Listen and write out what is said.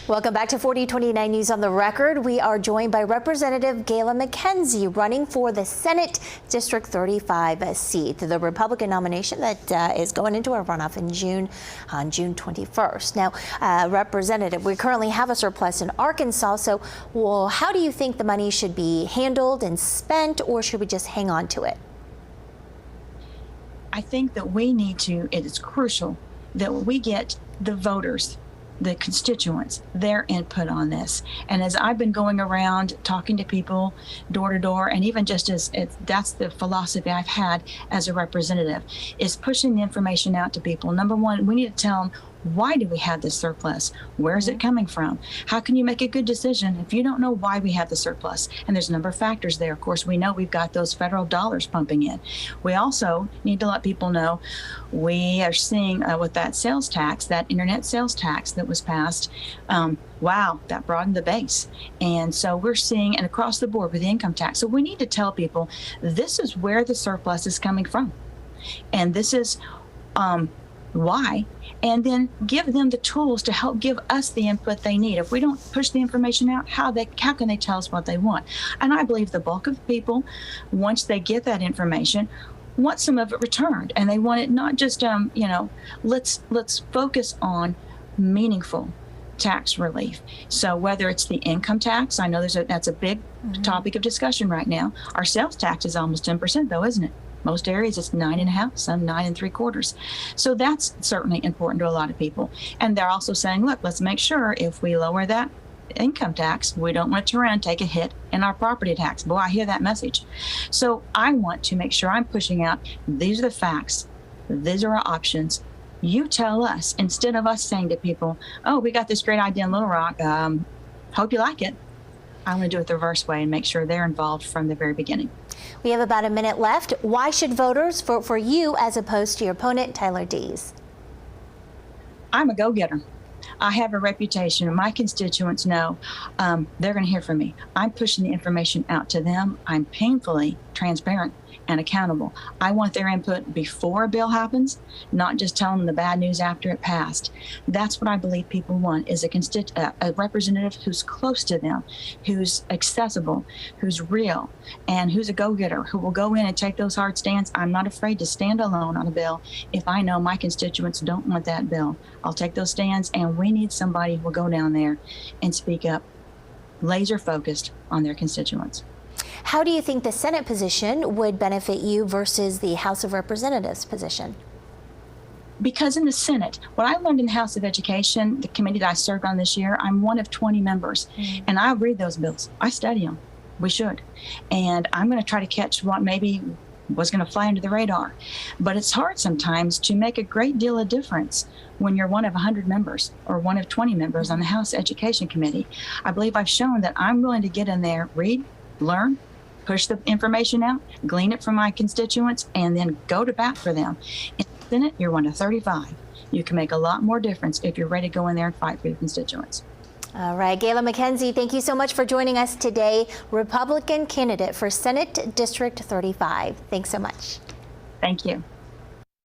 Welcome back to 4029 News on the Record. We are joined by Representative Gayla McKenzie running for the Senate District 35 seat, the Republican nomination that is going into a runoff in June, on June 21st. Now, Representative, we currently have a surplus in Arkansas, so how do you think the money should be handled and spent, or should we just hang on to it? I think that we need to, it is crucial that we get the voters, the constituents, their input on this. And as I've been going around talking to people door to door, and even just that's the philosophy I've had as a representative, is pushing the information out to people. Number one, we need to tell them, why do we have this surplus? Where is it coming from? How can you make a good decision if you don't know why we have the surplus? And there's a number of factors there. Of course, we know we've got those federal dollars pumping in. We also need to let people know we are seeing with that sales tax, that internet sales tax that was passed, wow, that broadened the base. And so we're seeing, and across the board with the income tax. So we need to tell people this is where the surplus is coming from. And this is why, and then give them the tools to help give us the input they need. If we don't push the information out, how can they tell us what they want? And I believe the bulk of people, once they get that information, want some of it returned, and they want it not just let's focus on meaningful tax relief. So whether it's the income tax, I know that's a big topic of discussion right now. Our sales tax is almost 10% though, isn't it? Most areas it's 9.5%, some 9.75%. So that's certainly important to a lot of people. And they're also saying, look, let's make sure if we lower that income tax, we don't want to turn around and take a hit in our property tax. Boy, I hear that message. So I want to make sure I'm pushing out, these are the facts, these are our options. You tell us, instead of us saying to people, oh, we got this great idea in Little Rock, hope you like it. I want to do it the reverse way and make sure they're involved from the very beginning. We have about a minute left. Why should voters vote for you as opposed to your opponent, Tyler Dees? I'm a go-getter. I have a reputation, and my constituents know they're going to hear from me. I'm pushing the information out to them. I'm painfully transparent and accountable. I want their input before a bill happens, not just telling them the bad news after it passed. That's what I believe people want, is a representative who's close to them, who's accessible, who's real, and who's a go-getter, who will go in and take those hard stands. I'm not afraid to stand alone on a bill if I know my constituents don't want that bill. I'll take those stands, and we need somebody who will go down there and speak up, laser focused on their constituents. How do you think the Senate position would benefit you versus the House of Representatives position? Because in the Senate, what I learned in the House of Education, the committee that I served on this year, I'm one of 20 members, and I read those bills. I study them. We should. And I'm going to try to catch what maybe was going to fly under the radar. But it's hard sometimes to make a great deal of difference when you're one of 100 members or one of 20 members on the House Education Committee. I believe I've shown that I'm willing to get in there, read, learn, push the information out, glean it from my constituents, and then go to bat for them. In the Senate, you're one of 35. You can make a lot more difference if you're ready to go in there and fight for your constituents. All right, Gayla McKenzie, thank you so much for joining us today. Republican candidate for Senate District 35. Thanks so much. Thank you.